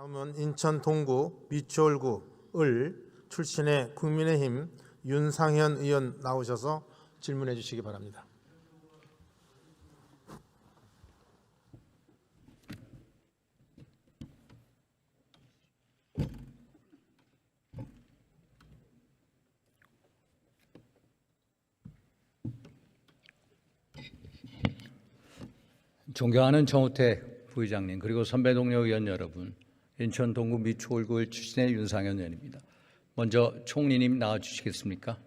다음은 인천 동구 미추홀구 을 출신의 국민의힘 윤상현 의원 나오셔서 질문해 주시기 바랍니다. 존경하는 정우택 부의장님, 그리고 선배 동료 의원 여러분, 인천 동구 미추홀구 출신의 윤상현 의원입니다. 먼저 총리님 나와 주시겠습니까?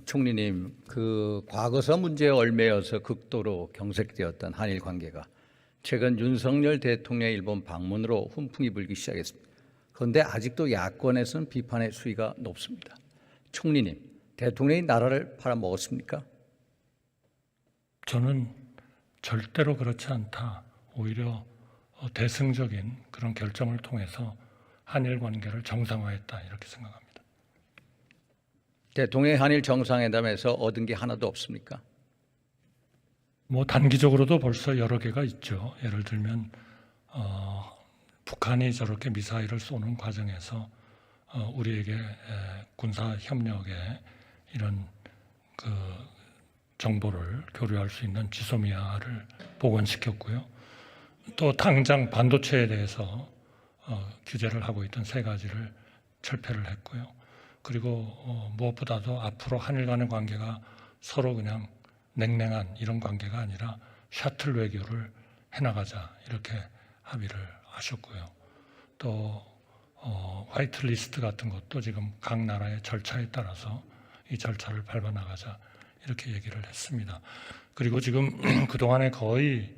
총리님, 그 과거사 문제에 얽매여서 극도로 경색되었던 한일 관계가 최근 윤석열 대통령의 일본 방문으로 훈풍이 불기 시작했습니다. 그런데 아직도 야권에서는 비판의 수위가 높습니다. 총리님, 대통령이 나라를 팔아먹었습니까? 저는 절대로 그렇지 않다. 오히려 대승적인 그런 결정을 통해서 한일 관계를 정상화했다, 이렇게 생각합니다. 대통령의 한일 정상회담에서 얻은 게 하나도 없습니까? 단기적으로도 벌써 여러 개가 있죠. 예를 들면 북한이 저렇게 미사일을 쏘는 과정에서 우리에게 군사 협력에 이런 그 정보를 교류할 수 있는 지소미아를 복원시켰고요. 또 당장 반도체에 대해서 규제를 하고 있던 세 가지를 철폐를 했고요. 그리고 무엇보다도 앞으로 한일 간의 관계가 서로 그냥 냉랭한 이런 관계가 아니라 셔틀 외교를 해나가자, 이렇게 합의를 하셨고요. 또 화이트리스트 같은 것도 지금 각 나라의 절차에 따라서 이 절차를 밟아나가자, 이렇게 얘기를 했습니다. 그리고 지금 그동안에 거의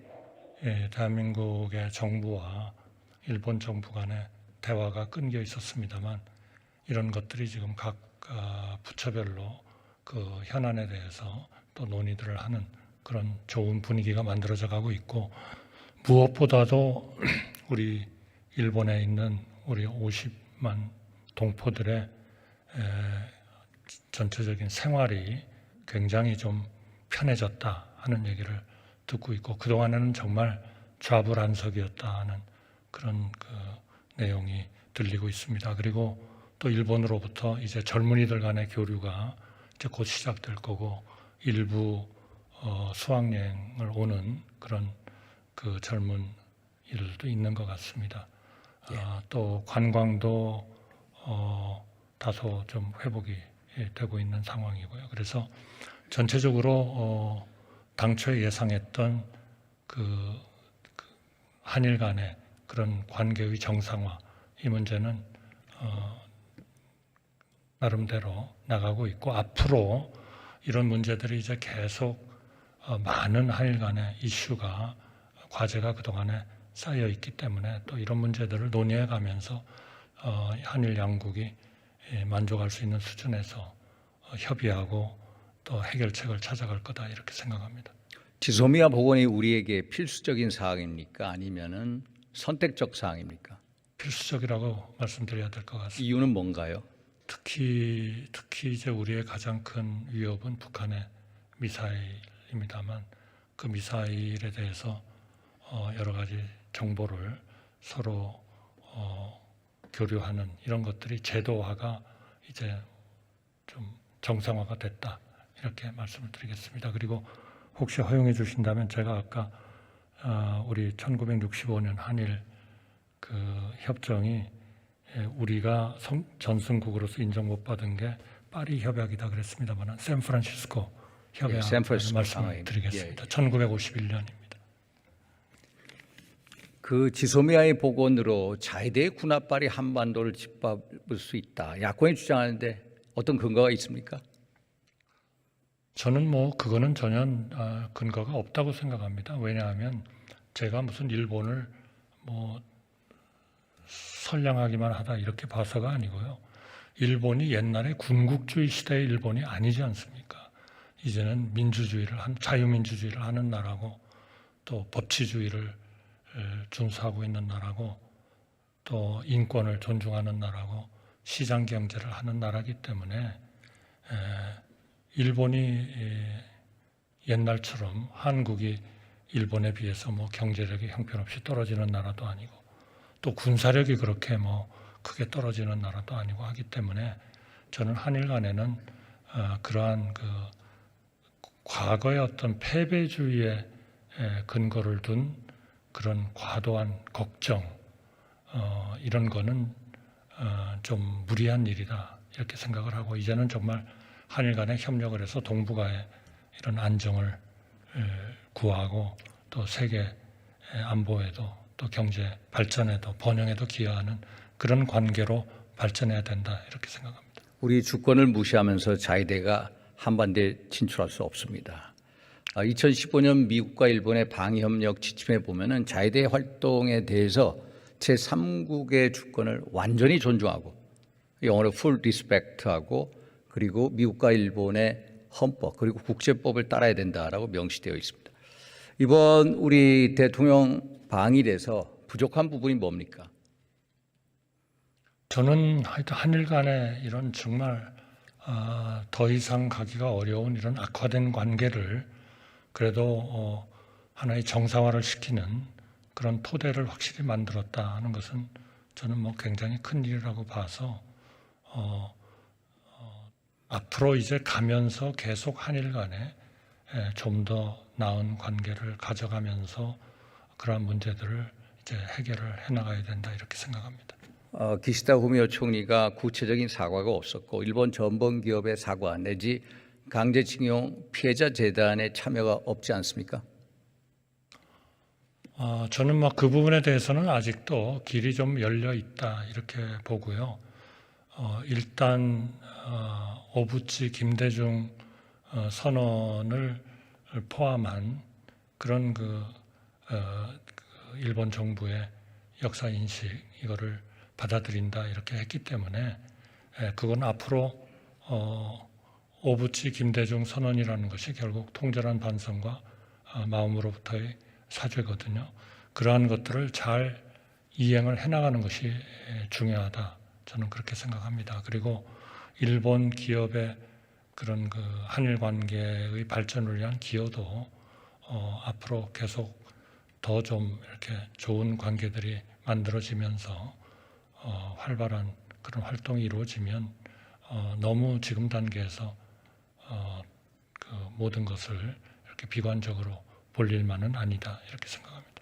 대한민국의 정부와 일본 정부 간의 대화가 끊겨 있었습니다만, 이런 것들이 지금 각 부처별로 그 현안에 대해서 또 논의들을 하는 그런 좋은 분위기가 만들어져 가고 있고, 무엇보다도 우리 일본에 있는 우리 50만 동포들의 전체적인 생활이 굉장히 좀 편해졌다 하는 얘기를 듣고 있고, 그동안에는 정말 좌불안석이었다 하는 그런 그 내용이 들리고 있습니다. 그리고 또 일본으로부터 이제 젊은이들 간의 교류가 이제 곧 시작될 거고, 일부 수학여행을 오는 그런 그 젊은 이들도 있는 것 같습니다. 또 관광도 다소 좀 회복이 되고 있는 상황이고요. 그래서 전체적으로 당초에 예상했던 그 한일 간의 그런 관계의 정상화, 이 문제는 나름대로 나가고 있고, 앞으로 이런 문제들이 이제 계속 많은 한일 간의 이슈가, 과제가 그동안에 쌓여 있기 때문에 또 이런 문제들을 논의해 가면서 한일 양국이 만족할 수 있는 수준에서 협의하고 또 해결책을 찾아갈 거다, 이렇게 생각합니다. 지소미아 복원이 우리에게 필수적인 사항입니까? 아니면은 선택적 사항입니까? 필수적이라고 말씀드려야 될 것 같습니다. 이유는 뭔가요? 특히 이제 우리의 가장 큰 위협은 북한의 미사일입니다만, 그 미사일에 대해서 여러 가지 정보를 서로 교류하는 이런 것들이 제도화가 이제 좀 정상화가 됐다, 이렇게 말씀을 드리겠습니다. 그리고 혹시 허용해 주신다면 제가 아까 우리 1965년 한일 그 협정이 우리가 전승국으로서 인정 못 받은 게 파리 협약이다 그랬습니다만, 샌프란시스코 협약 말씀을 드리겠습니다. 1951년입니다. 그 지소미아의 복원으로 자위대의 군합발이 한반도를 짓밟을 수 있다, 야권이 주장하는데 어떤 근거가 있습니까? 저는 그거는 전혀 근거가 없다고 생각합니다. 왜냐하면 제가 무슨 일본을 선량하기만 하다 이렇게 봐서가 아니고요. 일본이 옛날에 군국주의 시대의 일본이 아니지 않습니까? 이제는 자유민주주의를 하는 나라고, 또 법치주의를 준수하고 있는 나라고, 또 인권을 존중하는 나라고, 시장 경제를 하는 나라이기 때문에 일본이 옛날처럼 한국이 일본에 비해서 뭐 경제력이 형편없이 떨어지는 나라도 아니고, 또 군사력이 그렇게 뭐 크게 떨어지는 나라도 아니고 하기 때문에 저는 한일 간에는 그러한 그 과거의 어떤 패배주의에 근거를 둔 그런 과도한 걱정, 이런 거는 좀 무리한 일이다 이렇게 생각을 하고, 이제는 정말 한일 간에 협력을 해서 동북아의 이런 안정을 구하고, 또 세계 안보에도, 또 경제 발전에도, 번영에도 기여하는 그런 관계로 발전해야 된다 이렇게 생각합니다. 우리 주권을 무시하면서 자위대가 한반도에 진출할 수 없습니다. 2015년 미국과 일본의 방위협력 지침에 보면은 자위대 활동에 대해서 제3국의 주권을 완전히 존중하고, 영어로 full respect하고, 그리고 미국과 일본의 헌법 그리고 국제법을 따라야 된다라고 명시되어 있습니다. 이번 우리 대통령 방일에서 부족한 부분이 뭡니까? 저는 하여튼 한일 간의 이런 정말 더 이상 가기가 어려운 이런 악화된 관계를 그래도 하나의 정상화를 시키는 그런 토대를 확실히 만들었다 하는 것은 저는 뭐 굉장히 큰 일이라고 봐서 앞으로 이제 가면서 계속 한일 간에 좀 더 나은 관계를 가져가면서 그러한 문제들을 이제 해결을 해나가야 된다 이렇게 생각합니다. 기시다 후미오 총리가 구체적인 사과가 없었고, 일본 전범 기업의 사과 내지 강제징용 피해자 재단의 참여가 없지 않습니까? 저는 뭐 그 부분에 대해서는 아직도 길이 좀 열려 있다 이렇게 보고요. 일단 오부치 김대중 선언을 포함한 그런 그 일본 정부의 역사 인식, 이거를 받아들인다 이렇게 했기 때문에 그건 앞으로 오부치 김대중 선언이라는 것이 결국 통절한 반성과 마음으로부터의 사죄거든요. 그러한 것들을 잘 이행을 해나가는 것이 중요하다, 저는 그렇게 생각합니다. 그리고 일본 기업의 그런 그 한일 관계의 발전을 위한 기여도 앞으로 계속 더 좀 이렇게 좋은 관계들이 만들어지면서 활발한 그런 활동이 이루어지면 너무 지금 단계에서 그 모든 것을 이렇게 비관적으로 볼 일만은 아니다 이렇게 생각합니다.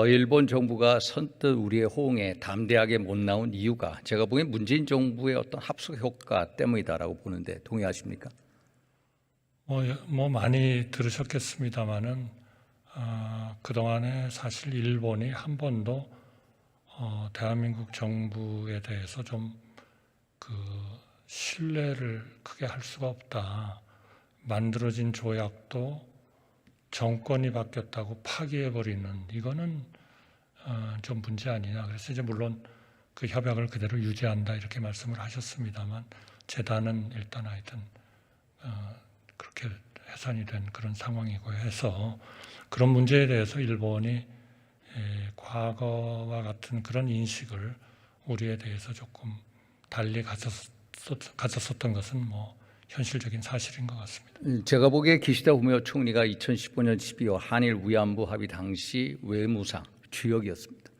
일본 정부가 선뜻 우리의 호응에 담대하게 못 나온 이유가 제가 보기엔 문재인 정부의 어떤 합숙 효과 때문이다라고 보는데 동의하십니까? 뭐 많이 들으셨겠습니다마는 그동안에 사실 일본이 한 번도 대한민국 정부에 대해서 좀 그 신뢰를 크게 할 수가 없다. 만들어진 조약도 정권이 바뀌었다고 파기해버리는, 이거는 좀 문제 아니냐. 그래서 이제 물론 그 협약을 그대로 유지한다 이렇게 말씀을 하셨습니다만, 재단은 일단 하여튼 그렇게 해산이 된 그런 상황이고 해서 그런 문제에 대해서 일본이 과거와 같은 그런 인식을 우리에 대해서 조금 달리 가졌었던 것은 뭐 현실적인 사실인 것 같습니다. 제가 보기에 기시다 후미오 총리가 2015년 12월 한일 위안부 합의 당시 외무상 주역이었습니다.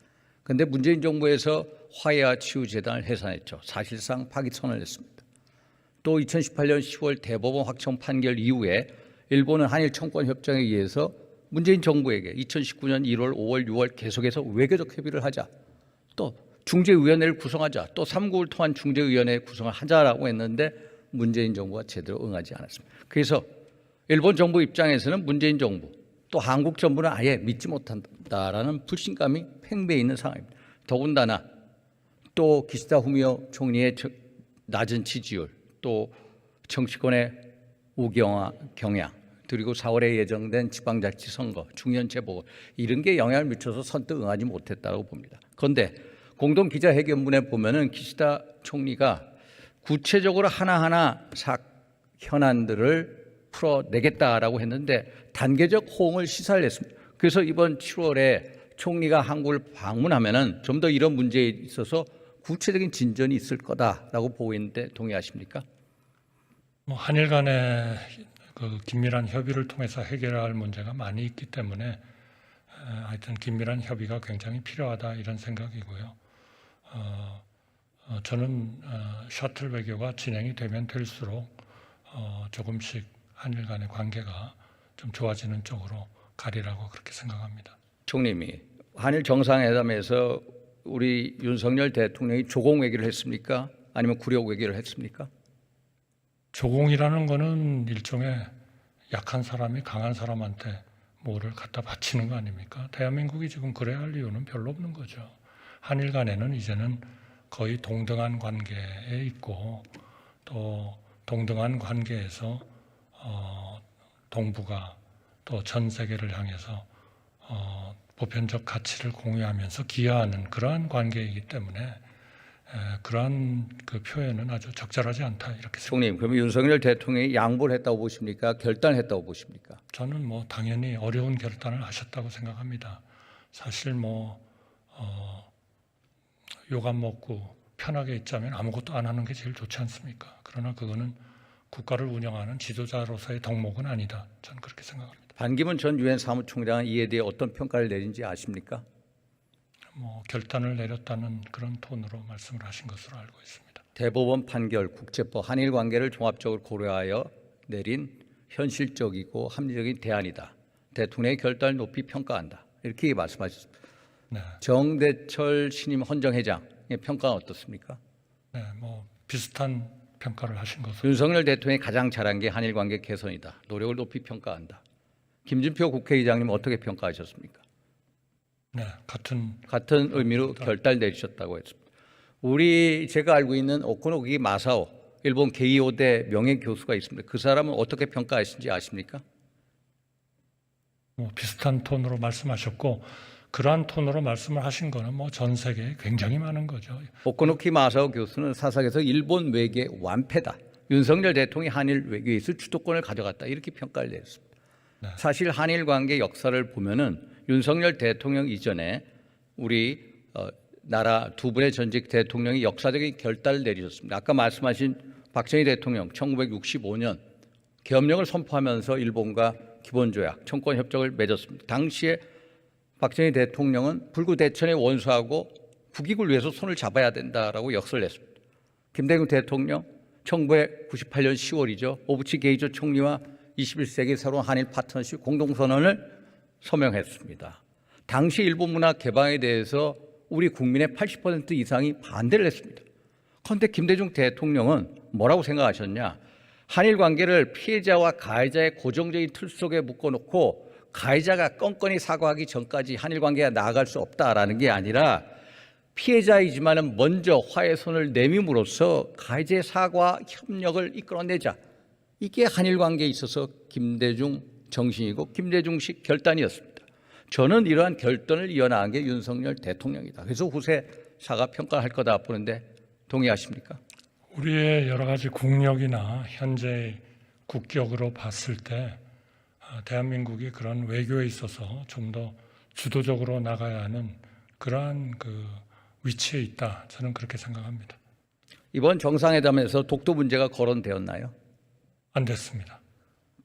그런데 문재인 정부에서 화해와 치유재단을 해산했죠. 사실상 파기 선언을 했습니다. 또 2018년 10월 대법원 확정 판결 이후에 일본은 한일 청구권 협정에 의해서 문재인 정부에게 2019년 1월, 5월, 6월 계속해서 외교적 협의를 하자, 또 중재위원회를 구성하자, 또 3국을 통한 중재위원회 구성을 하자라고 했는데 문재인 정부가 제대로 응하지 않았습니다. 그래서 일본 정부 입장에서는 문재인 정부, 또 한국 정부는 아예 믿지 못한다라는 불신감이 팽배해 있는 상황입니다. 더군다나 또 기시다 후미오 총리의 낮은 지지율, 또 정치권의 우경화 경향, 그리고 4월에 예정된 지방자치 선거, 중년 재보궐, 이런 게 영향을 미쳐서 선뜻 응하지 못했다고 봅니다. 그런데 공동 기자회견문에 보면은 기시다 총리가 구체적으로 하나하나 현안들을 풀어내겠다라고 했는데 단계적 호응을 시사를 했습니다. 그래서 이번 7월에 총리가 한국을 방문하면은 좀 더 이런 문제에 있어서 구체적인 진전이 있을 거다라고 보고 있는데 동의하십니까? 뭐 한일 간의 그 긴밀한 협의를 통해서 해결할 문제가 많이 있기 때문에 하여튼 긴밀한 협의가 굉장히 필요하다 이런 생각이고요. 저는 셔틀 외교가 진행이 되면 될수록 조금씩 한일 간의 관계가 좀 좋아지는 쪽으로 가리라고 그렇게 생각합니다. 총리님이 한일 정상회담에서 우리 윤석열 대통령이 조공 외교를 했습니까? 아니면 굴욕 외교를 했습니까? 조공이라는 거는 일종의 약한 사람이 강한 사람한테 뭐를 갖다 바치는 거 아닙니까? 대한민국이 지금 그래야 할 이유는 별로 없는 거죠. 한일 간에는 이제는 거의 동등한 관계에 있고 또 동등한 관계에서 동북아 또 전 세계를 향해서 보편적 가치를 공유하면서 기여하는 그러한 관계이기 때문에 그러한 그 표현은 아주 적절하지 않다 이렇게 생각합니다. 총리님, 그러면 윤석열 대통령이 양보를 했다고 보십니까? 결단을 했다고 보십니까? 저는 뭐 당연히 어려운 결단을 하셨다고 생각합니다. 사실 욕 안 먹고 편하게 있자면 아무것도 안 하는 게 제일 좋지 않습니까? 그러나 그거는 국가를 운영하는 지도자로서의 덕목은 아니다. 저는 그렇게 생각합니다. 반기문 전 유엔 사무총장은 이에 대해 어떤 평가를 내린지 아십니까? 결단을 내렸다는 그런 톤으로 말씀을 하신 것으로 알고 있습니다. 대법원 판결, 국제법, 한일 관계를 종합적으로 고려하여 내린 현실적이고 합리적인 대안이다. 대통령의 결단을 높이 평가한다. 이렇게 말씀하셨습니다. 네, 정대철 신임 헌정회장의 평가는 어떻습니까? 네, 비슷한 평가를 하신 것으로. 윤석열 대통령이 가장 잘한 게 한일 관계 개선이다. 노력을 높이 평가한다. 김진표 국회의장님 어떻게 평가하셨습니까? 네, 같은 의미로 결단 내리셨다고 했습니다. 제가 알고 있는 오코노기 마사오 일본 게이오대 명예 교수가 있습니다. 그 사람은 어떻게 평가하신지 아십니까? 비슷한 톤으로 말씀하셨고 그러한 톤으로 말씀을 하신 거는 전 세계에 굉장히 많은 거죠. 오코노키 마사오 교수는 사석에서 일본 외교의 완패다. 윤석열 대통령이 한일 외교에서 주도권을 가져갔다. 이렇게 평가를 내렸습니다. 네. 사실 한일 관계 역사를 보면은 윤석열 대통령 이전에 우리 나라 두 분의 전직 대통령이 역사적인 결단을 내리셨습니다. 아까 말씀하신 박정희 대통령 1965년 계엄령을 선포하면서 일본과 기본조약, 청권협정을 맺었습니다. 당시에 박정희 대통령은 불구대천의 원수하고 국익을 위해서 손을 잡아야 된다라고 역설을 냈습니다. 김대중 대통령 1998년 10월이죠. 오부치 게이조 총리와 21세기 새로운 한일 파트너십 공동선언을 서명했습니다. 당시 일본 문화 개방에 대해서 우리 국민의 80% 이상이 반대를 했습니다. 그런데 김대중 대통령은 뭐라고 생각하셨냐? 한일 관계를 피해자와 가해자의 고정적인 틀 속에 묶어놓고 가해자가 건건히 사과하기 전까지 한일 관계가 나아갈 수 없다라는 게 아니라 피해자이지만은 먼저 화해 손을 내밈으로써 가해자의 사과 협력을 이끌어내자. 이게 한일 관계에 있어서 김대중 정신이고 김대중식 결단이었습니다. 저는 이러한 결단을 이어나간 게 윤석열 대통령이다. 그래서 후세 사과 평가할 거다 보는데 동의하십니까? 우리의 여러 가지 국력이나 현재 국격으로 봤을 때 대한민국이 그런 외교에 있어서 좀 더 주도적으로 나가야 하는 그러한 위치에 있다. 저는 그렇게 생각합니다. 이번 정상회담에서 독도 문제가 거론되었나요? 안 됐습니다.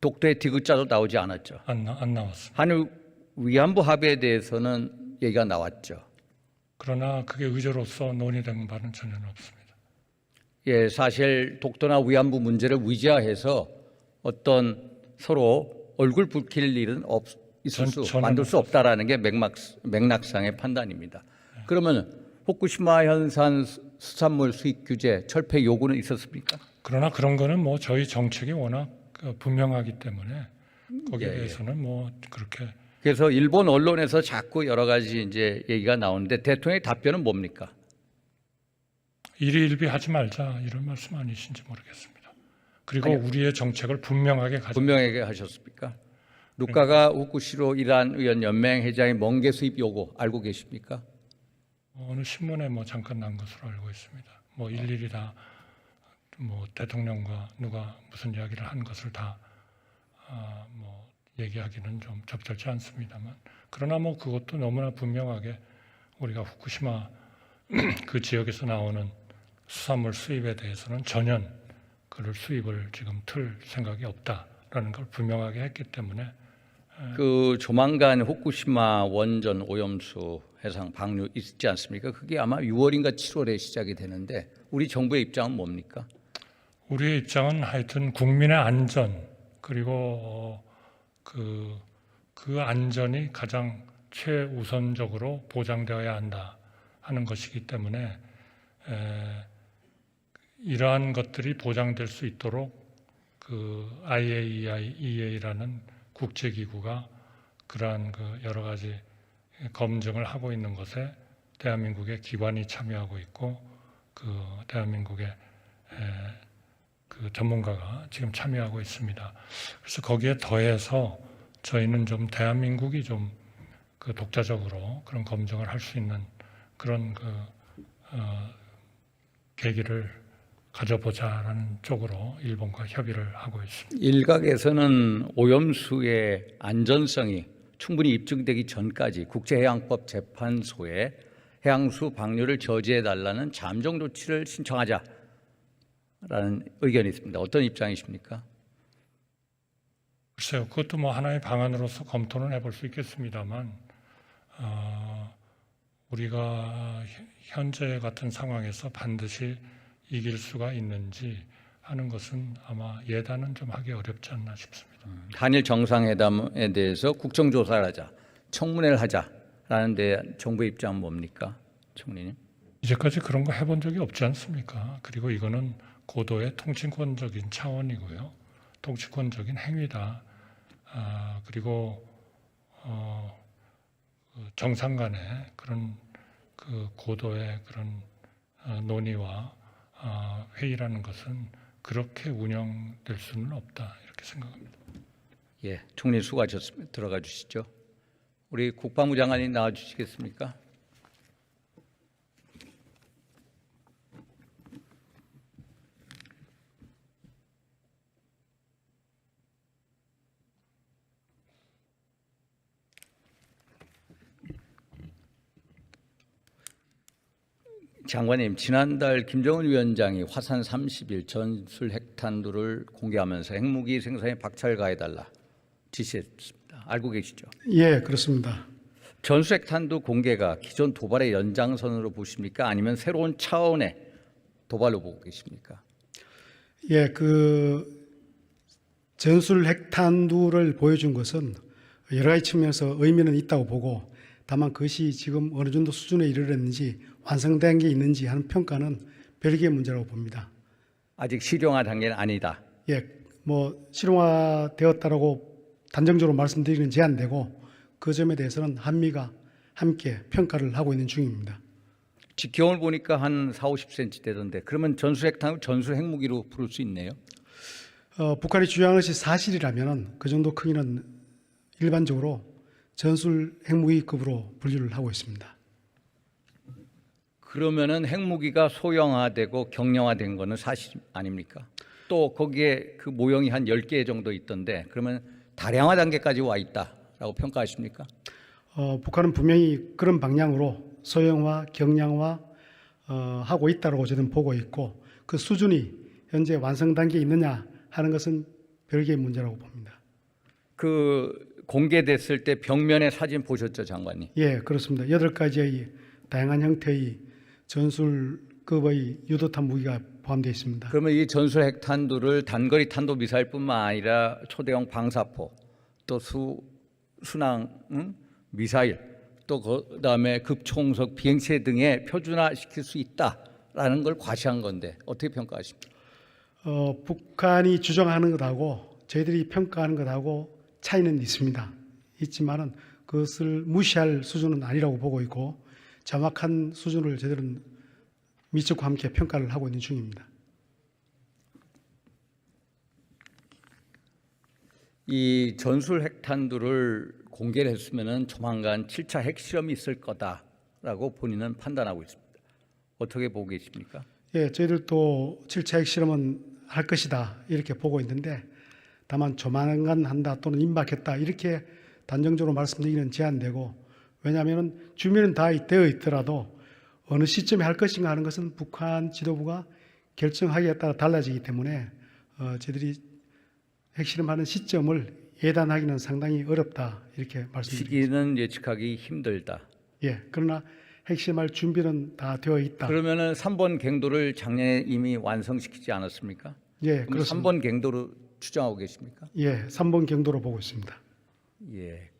독도의 디귿자도 나오지 않았죠. 안 나왔습니다. 한일 위안부 합의에 대해서는 얘기가 나왔죠. 그러나 그게 의제로서 논의된 바는 전혀 없습니다. 예, 사실 독도나 위안부 문제를 위자해서 어떤 서로 얼굴 붉힐 일은 만들 수 없다라는 게 맥락상의 판단입니다. 그러면 후쿠시마 현산 수산물 수입 규제 철폐 요구는 있었습니까? 그러나 그런 거는 저희 정책이 워낙 분명하기 때문에 거기에 대해서는 그렇게. 그래서 일본 언론에서 자꾸 여러 가지 이제 얘기가 나오는데 대통령의 답변은 뭡니까? 일희일비하지 말자 이런 말씀 아니신지 모르겠습니다. 그리고 우리의 정책을 분명하게 하셨습니까? 루카가 후쿠시로 이란 의원 연맹 회장의 멍게 수입 요구 알고 계십니까? 어느 신문에 뭐 잠깐 난 것으로 알고 있습니다. 뭐 일일이 다 뭐 대통령과 누가 무슨 이야기를 한 것을 다 뭐 얘기하기는 좀 적절치 않습니다만, 그러나 뭐 그것도 너무나 분명하게 우리가 후쿠시마 그 지역에서 나오는 수산물 수입에 대해서는 전혀 그를 수입을 지금 틀 생각이 없다라는 걸 분명하게 했기 때문에 그 조만간 후쿠시마 원전 오염수 해상 방류 있지 않습니까? 그게 아마 6월인가 7월에 시작이 되는데 우리 정부의 입장은 뭡니까? 우리의 입장은 하여튼 국민의 안전, 그리고 그 안전이 가장 최우선적으로 보장되어야 한다 하는 것이기 때문에 이러한 것들이 보장될 수 있도록 그 IAEA라는 국제기구가 그러한 그 여러 가지 검증을 하고 있는 것에 대한민국의 기관이 참여하고 있고, 그 대한민국의 그 전문가가 지금 참여하고 있습니다. 그래서 거기에 더해서 저희는 좀 대한민국이 좀 그 독자적으로 그런 검증을 할 수 있는 그런 그 계기를 가져보자라는 쪽으로 일본과 협의를 하고 있습니다. 일각에서는 오염수의 안전성이 충분히 입증되기 전까지 국제해양법 재판소에 해양수 방류를 저지해달라는 잠정 조치를 신청하자라는 의견이 있습니다. 어떤 입장이십니까? 글쎄요, 그것도 뭐 하나의 방안으로서 검토는 해볼 수 있겠습니다만, 우리가 현재 같은 상황에서 반드시 이길 수가 있는지 하는 것은 아마 예단은 좀 하기 어렵지 않나 싶습니다. 한일 정상회담에 대해서 국정조사를 하자, 청문회를 하자라는 데 정부의 입장은 뭡니까, 총리님? 이제까지 그런 거 해본 적이 없지 않습니까? 그리고 이거는 고도의 통치권적인 차원이고요, 통치권적인 행위다. 그리고 정상 간의 그런 그 고도의 그런 논의와 회의라는 것은 그렇게 운영될 수는 없다, 이렇게 생각합니다. 예, 총리 수고하셨습니다. 들어가 주시죠. 우리 국방부 장관님 나와 주시겠습니까? 장관님, 지난달 김정은 위원장이 화산 30일 전술 핵탄두를 공개하면서 핵무기 생산에 박차를 가해달라 지시했습니다. 알고 계시죠? 예, 그렇습니다. 전술 핵탄두 공개가 기존 도발의 연장선으로 보십니까? 아니면 새로운 차원의 도발로 보고 계십니까? 예, 그 전술 핵탄두를 보여준 것은 여러 가지 측면에서 의미는 있다고 보고, 다만 그것이 지금 어느 정도 수준에 이르렀는지 완성된 게 있는지 하는 평가는 별개의 문제라고 봅니다. 아직 실용화 단계는 아니다. 예, 뭐 실용화되었다라고 단정적으로 말씀드리는 제한되고, 그 점에 대해서는 한미가 함께 평가를 하고 있는 중입니다. 직경을 보니까 한 4, 50cm 되던데 그러면 전술 핵탄두 전술 핵무기로 부를 수 있네요. 북한이 주장하는 것이 사실이라면 그 정도 크기는 일반적으로 전술 핵무기급으로 분류를 하고 있습니다. 그러면은 핵무기가 소형화되고 경량화된 거는 사실 아닙니까? 또 거기에 그 모형이 한 10개 정도 있던데 그러면 다량화 단계까지 와 있다라고 평가하십니까? 북한은 분명히 그런 방향으로 소형화, 경량화 하고 있다고 저는 보고 있고, 그 수준이 현재 완성 단계에 있느냐 하는 것은 별개의 문제라고 봅니다. 그 공개됐을 때 벽면의 사진 보셨죠, 장관님? 예, 그렇습니다. 8가지의 다양한 형태의 전술급의 유도탄 무기가 포함되어 있습니다. 그러면 이 전술 핵탄두를 단거리 탄도 미사일뿐만 아니라 초대형 방사포, 또 순항 미사일, 또 그다음에 급초음속 비행체 등에 표준화시킬 수 있다라는 걸 과시한 건데 어떻게 평가하십니까? 북한이 주장하는 것하고 저희들이 평가하는 것하고 차이는 있지만은 그것을 무시할 수준은 아니라고 보고 있고, 정확한 수준을 저희들은 미측과 함께 평가를 하고 있는 중입니다. 이 전술 핵탄두를 공개를 했으면은 조만간 7차 핵실험이 있을 거다 없다라고 본인은 판단하고 있습니다. 어떻게 보고 계십니까? 예, 저희들도 7차 핵실험은 할 것이다 이렇게 보고 있는데 다만 조만간 한다 또는 임박했다 이렇게 단정적으로 말씀드리기는 제한되고 왜냐하면 준비는 다 되어 있더라도 어느 시점에 할 것인가 하는 것은 북한 지도부가 결정하기에 따라 달라지기 때문에 저희들이 핵실험하는 시점을 예단하기는 상당히 어렵다 이렇게 말씀드립니다. 시기는 예측하기 힘들다. 예, 그러나 핵실험할 준비는 다 되어 있다. 그러면은 3번 갱도를 작년에 이미 완성시키지 않았습니까? 예, 그럼 그렇습니다. 3번 갱도로 추정하고 계십니까? 예, 3번 경도로 보고 있습니다. 예.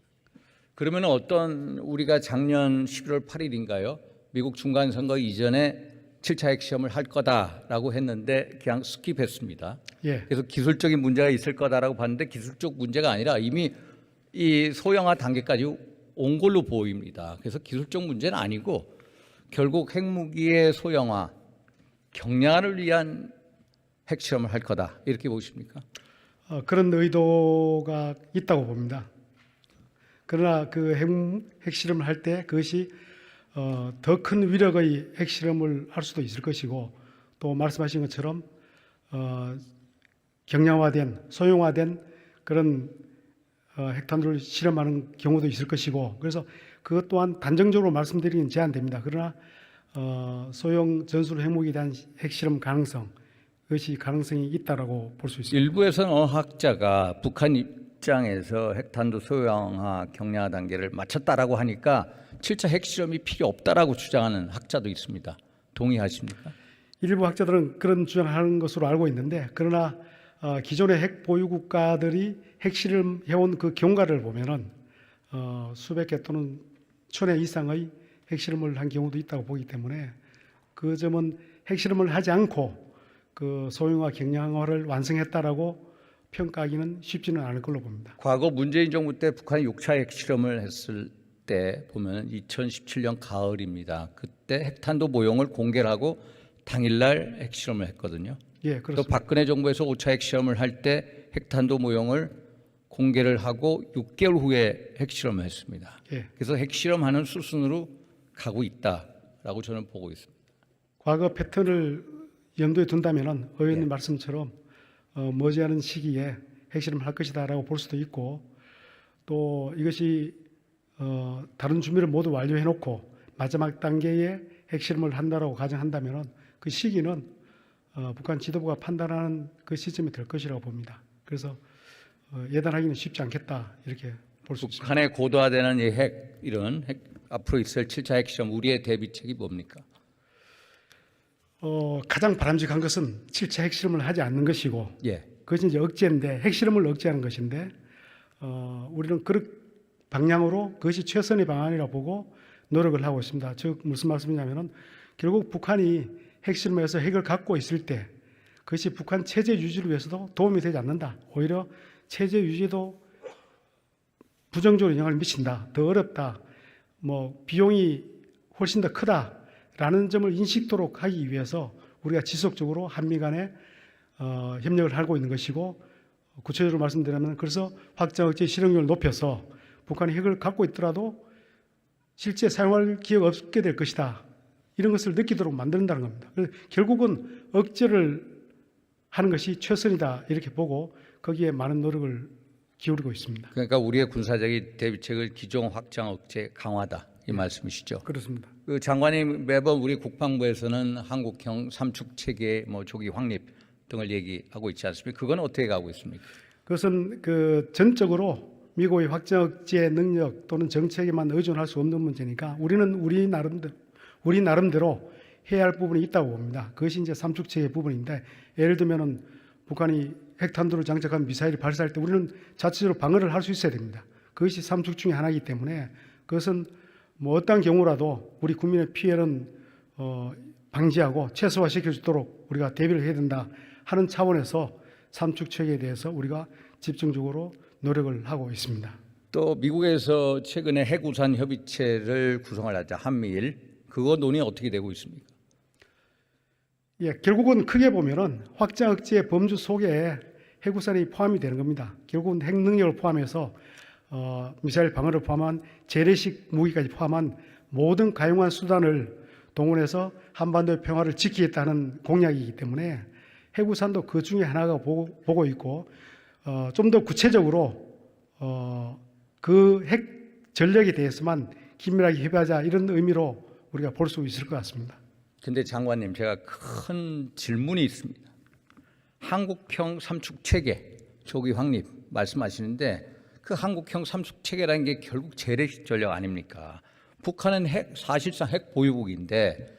그러면 어떤 우리가 작년 11월 8일인가요? 미국 중간 선거 이전에 7차 핵시험을 할 거다라고 했는데 그냥 스킵했습니다. 예, 그래서 기술적인 문제가 있을 거다라고 봤는데 기술적 문제가 아니라 이미 이 소형화 단계까지 온 걸로 보입니다. 그래서 기술적 문제는 아니고 결국 핵무기의 소형화, 경량화를 위한 핵시험을 할 거다 이렇게 보십니까? 그런 의도가 있다고 봅니다. 그러나 그 핵실험을 할 때 그것이 더 큰 위력의 핵실험을 할 수도 있을 것이고 또 말씀하신 것처럼 경량화된 소형화된 그런 핵탄두를 실험하는 경우도 있을 것이고 그래서 그것 또한 단정적으로 말씀드리기는 제한됩니다. 그러나 소형 전술 핵무기에 대한 핵실험 가능성 그것이 가능성이 있다라고 볼 수 있습니다. 일부에서는 어학자가 북한 입장에서 핵탄두 소형화 경량화 단계를 마쳤다라고 하니까 7차 핵실험이 필요 없다라고 주장하는 학자도 있습니다. 동의하십니까? 일부 학자들은 그런 주장하는 것으로 알고 있는데 그러나 기존의 핵 보유 국가들이 핵실험 해온 그 경과를 보면은 수백 개 또는 1000회 이상의 핵실험을 한 경우도 있다고 보기 때문에 그 점은 핵실험을 하지 않고 그 소형화 경량화를 완성했다라고 평가하기는 쉽지는 않을 걸로 봅니다. 과거 문재인 정부 때 북한이 6차 핵실험을 했을 때 보면 2017년 가을입니다. 그때 핵탄두 모형을 공개를 하고 당일날 핵실험을 했거든요. 예, 또 그렇습니다. 박근혜 정부에서 5차 핵실험을 할 때 핵탄두 모형을 공개를 하고 6개월 후에 핵실험을 했습니다. 예. 그래서 핵실험하는 수순으로 가고 있다라고 저는 보고 있습니다. 과거 패턴을 염두에 둔다면은 의원님 말씀처럼 머지않은 시기에 핵실험을 할 것이다라고 볼 수도 있고 또 이것이 다른 준비를 모두 완료해놓고 마지막 단계에 핵실험을 한다라고 가정한다면은 그 시기는 북한 지도부가 판단하는 그 시점이 될 것이라고 봅니다. 그래서 예단하기는 쉽지 않겠다 이렇게 볼 수 있습니다. 북한의 고도화되는 이 이런 앞으로 있을 7차 핵실험 우리의 대비책이 뭡니까? 가장 바람직한 것은 7차 핵실험을 하지 않는 것이고 예. 그것이 이제 억제인데 핵실험을 억제하는 것인데 우리는 그런 방향으로 그것이 최선의 방안이라고 보고 노력을 하고 있습니다. 즉 무슨 말씀이냐면은 결국 북한이 핵실험에서 핵을 갖고 있을 때 그것이 북한 체제 유지를 위해서도 도움이 되지 않는다. 오히려 체제 유지도 부정적으로 영향을 미친다. 더 어렵다. 뭐 비용이 훨씬 더 크다라는 점을 인식토록 하기 위해서 우리가 지속적으로 한미 간에 협력을 하고 있는 것이고 구체적으로 말씀드리면 그래서 확장 억제 실행률을 높여서 북한이 핵을 갖고 있더라도 실제 사용할 기회가 없게 될 것이다. 이런 것을 느끼도록 만든다는 겁니다. 그래서 결국은 억제를 하는 것이 최선이다 이렇게 보고 거기에 많은 노력을 기울이고 있습니다. 그러니까 우리의 군사적인 대비책을 기존 확장 억제 강화다 이 말씀이시죠. 그렇습니다. 그 장관이 매번 우리 국방부에서는 한국형 삼축 체계, 뭐 조기 확립 등을 얘기하고 있지 않습니까? 그건 어떻게 가고 있습니까? 그것은 그 전적으로 미국의 확장 억제 능력 또는 정책에만 의존할 수 없는 문제니까 우리는 우리 나름대로 해야 할 부분이 있다고 봅니다. 그것이 이제 삼축 체계 부분인데 예를 들면은 북한이 핵탄두를 장착한 미사일을 발사할 때 우리는 자체적으로 방어를 할 수 있어야 됩니다. 그것이 삼축 중에 하나이기 때문에 그것은 뭐 어떠한 경우라도 우리 국민의 피해는 방지하고 최소화시킬 수 있도록 우리가 대비를 해야 된다 하는 차원에서 삼축 체계에 대해서 우리가 집중적으로 노력을 하고 있습니다. 또 미국에서 최근에 핵우산 협의체를 구성을 하자 한미일 그거 논의 어떻게 되고 있습니까? 예, 결국은 크게 보면은 확장 억제 범주 속에 핵우산이 포함이 되는 겁니다. 결국은 핵 능력을 포함해서 미사일 방어를 포함한 재래식 무기까지 포함한 모든 가용한 수단을 동원해서 한반도의 평화를 지키겠다는 공약이기 때문에 해구산도 그 중에 하나가 보고 있고 좀 더 구체적으로 그 핵 전력에 대해서만 긴밀하게 협의하자 이런 의미로 우리가 볼 수 있을 것 같습니다. 근데 장관님, 제가 큰 질문이 있습니다. 한국형 삼축 체계 조기 확립 말씀하시는데 그 한국형 삼축 체계라는 게 결국 재래식 전략 아닙니까? 북한은 사실상 핵 보유국인데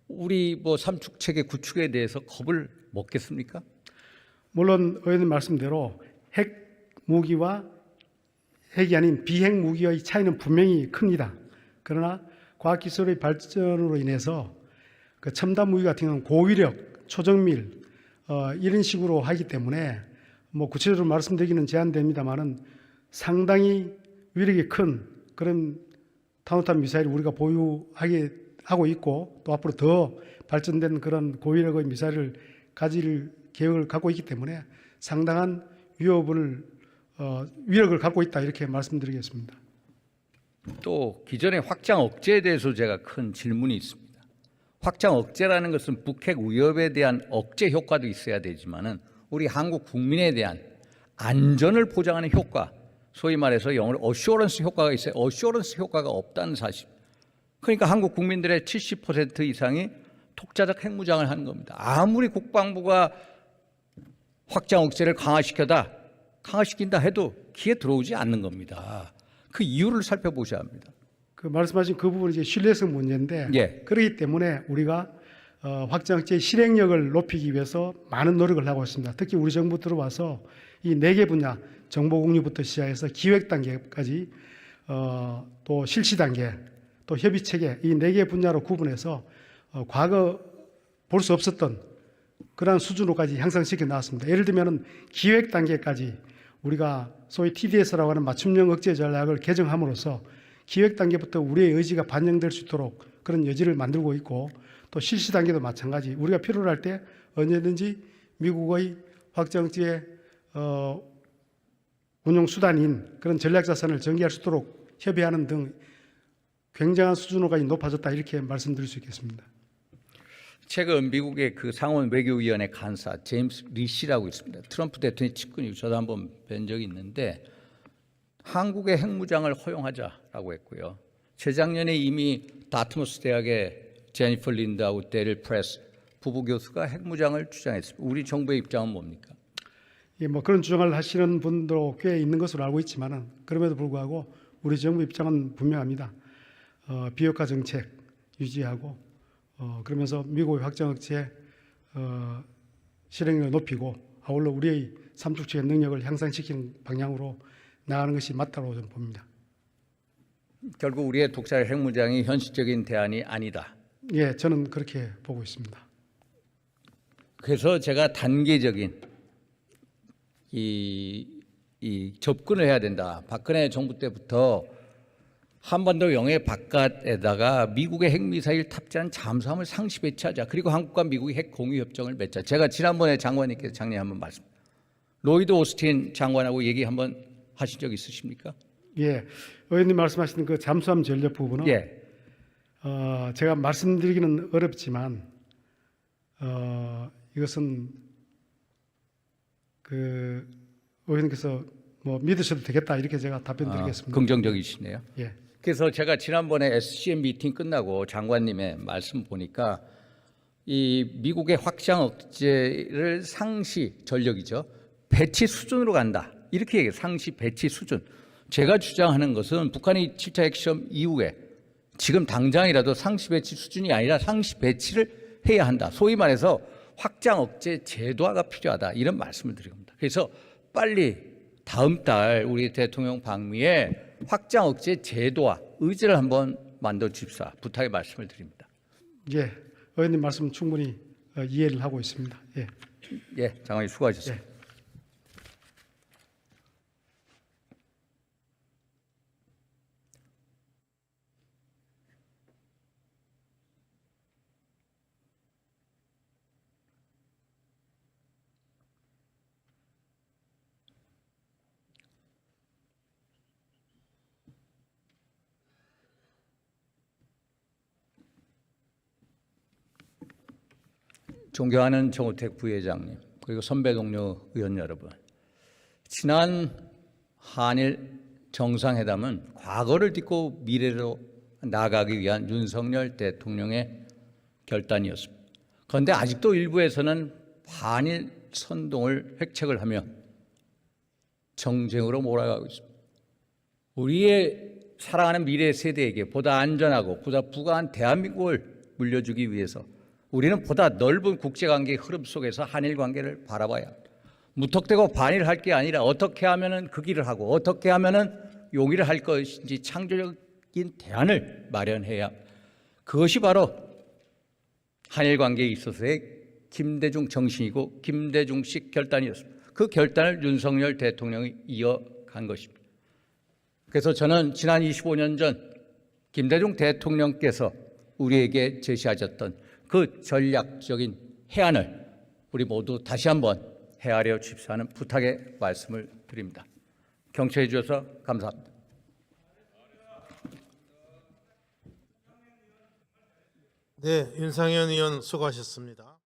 우리 뭐 삼축 체계 구축에 대해서 겁을 먹겠습니까? 물론 의원님 말씀대로 핵 무기와 핵이 아닌 비핵 무기의 차이는 분명히 큽니다. 그러나 과학기술의 발전으로 인해서 그 첨단 무기 같은 경우는 고위력, 초정밀 이런 식으로 하기 때문에 뭐 구체적으로 말씀드리기는 제한됩니다만은 상당히 위력이 큰 그런 탄도탄 미사일을 우리가 보유하게 하고 있고 또 앞으로 더 발전된 그런 고위력의 미사일을 가질 계획을 갖고 있기 때문에 상당한 위력을 갖고 있다 이렇게 말씀드리겠습니다. 또 기존의 확장 억제에 대해서 제가 큰 질문이 있습니다. 확장 억제라는 것은 북핵 위협에 대한 억제 효과도 있어야 되지만은 우리 한국 국민에 대한 안전을 보장하는 효과, 소위 말해서 영어로 어슈어런스 효과가 있어요. 어슈어런스 효과가 없다는 사실. 그러니까 한국 국민들의 70% 이상이 독자적 핵무장을 하는 겁니다. 아무리 국방부가 확장 억제를 강화시킨다 해도 귀에 들어오지 않는 겁니다. 그 이유를 살펴보셔야 합니다. 그 말씀하신 그 부분이 이제 신뢰성 문제인데 예. 그렇기 때문에 우리가 확장 억제 실행력을 높이기 위해서 많은 노력을 하고 있습니다. 특히 우리 정부 들어와서 이 4개 분야 정보 공유부터 시작해서 기획 단계까지 또 실시 단계 또 협의 체계 이 4개 분야로 구분해서 과거 볼 수 없었던 그러한 수준으로까지 향상시켜 나왔습니다. 예를 들면은 기획 단계까지 우리가 소위 TDS라고 하는 맞춤형 억제 전략을 개정함으로써 기획 단계부터 우리의 의지가 반영될 수 있도록 그런 여지를 만들고 있고 또 실시 단계도 마찬가지 우리가 필요로 할 때 언제든지 미국의 확장 억제 운용 수단인 그런 전략 자산을 전개할 수 있도록 협의하는 등 굉장한 수준으로까지 높아졌다 이렇게 말씀드릴 수 있겠습니다. 최근 미국의 그 상원 외교위원회 간사 제임스 리 씨라고 있습니다. 트럼프 대통령 측근이고 저도 한번 뵌 적이 있는데 한국의 핵무장을 허용하자라고 했고요. 재작년에 이미 다트머스 대학의 제니퍼 린드하고 데릴 프레스 부부 교수가 핵무장을 주장했습니다. 우리 정부의 입장은 뭡니까? 예, 뭐 그런 주장을 하시는 분도 꽤 있는 것으로 알고 있지만은 그럼에도 불구하고 우리 정부 입장은 분명합니다. 비핵화 정책 유지하고 그러면서 미국의 확장 억제 실행력을 높이고 아울러 우리의 삼축체계 능력을 향상시키는 방향으로 나가는 것이 맞다고 저는 봅니다. 결국 우리의 독자적 핵무장이 현실적인 대안이 아니다. 예, 저는 그렇게 보고 있습니다. 그래서 제가 단계적인 이 접근을 해야 된다. 박근혜 정부 때부터 한반도 영해 바깥에다가 미국의 핵미사일 탑재한 잠수함을 상시 배치하자. 그리고 한국과 미국이 핵 공유 협정을 맺자. 제가 지난번에 장관님께서 작년에 한번 말씀. 로이드 오스틴 장관하고 얘기 한번 하신 적 있으십니까? 예, 의원님 말씀하시는 그 잠수함 전력 부분은 예. 제가 말씀드리기는 어렵지만 이것은 그 의원님께서 뭐 믿으셔도 되겠다 이렇게 제가 답변드리겠습니다. 긍정적이시네요. 예. 그래서 제가 지난번에 SCM 미팅 끝나고 장관님의 말씀 보니까 이 미국의 확장 억제를 상시 전력이죠. 배치 수준으로 간다. 이렇게 얘기해요. 상시 배치 수준. 제가 주장하는 것은 북한이 7차 핵시험 이후에 지금 당장이라도 상시 배치 수준이 아니라 상시 배치를 해야 한다. 소위 말해서 확장 억제 제도화가 필요하다. 이런 말씀을 드립니다. 그래서 빨리 다음 달 우리 대통령 방미에 확장 억제 제도화 의지를 한번 만들어 주십사 부탁의 말씀을 드립니다. 예, 의원님 말씀 충분히 이해를 하고 있습니다. 예, 예, 장관님 수고하셨습니다. 예. 존경하는 정우택 부회장님, 그리고 선배 동료 의원 여러분, 지난 한일 정상회담은 과거를 딛고 미래로 나아가기 위한 윤석열 대통령의 결단이었습니다. 그런데 아직도 일부에서는 반일 선동을 획책을 하며 정쟁으로 몰아가고 있습니다. 우리의 사랑하는 미래 세대에게 보다 안전하고 보다 부강한 대한민국을 물려주기 위해서 우리는 보다 넓은 국제관계의 흐름 속에서 한일 관계를 바라봐야 합니다. 무턱대고 반일할 게 아니라 어떻게 하면은 그 길을 하고 어떻게 하면은 용의를 할 것인지 창조적인 대안을 마련해야 합니다. 그것이 바로 한일 관계에 있어서의 김대중 정신이고 김대중식 결단이었습니다. 그 결단을 윤석열 대통령이 이어간 것입니다. 그래서 저는 지난 25년 전 김대중 대통령께서 우리에게 제시하셨던 그 전략적인 해안을 우리 모두 다시 한번 헤아려 주십시오 하는 부탁의 말씀을 드립니다. 경청해 주셔서 감사합니다. 네, 윤상현 의원 수고하셨습니다.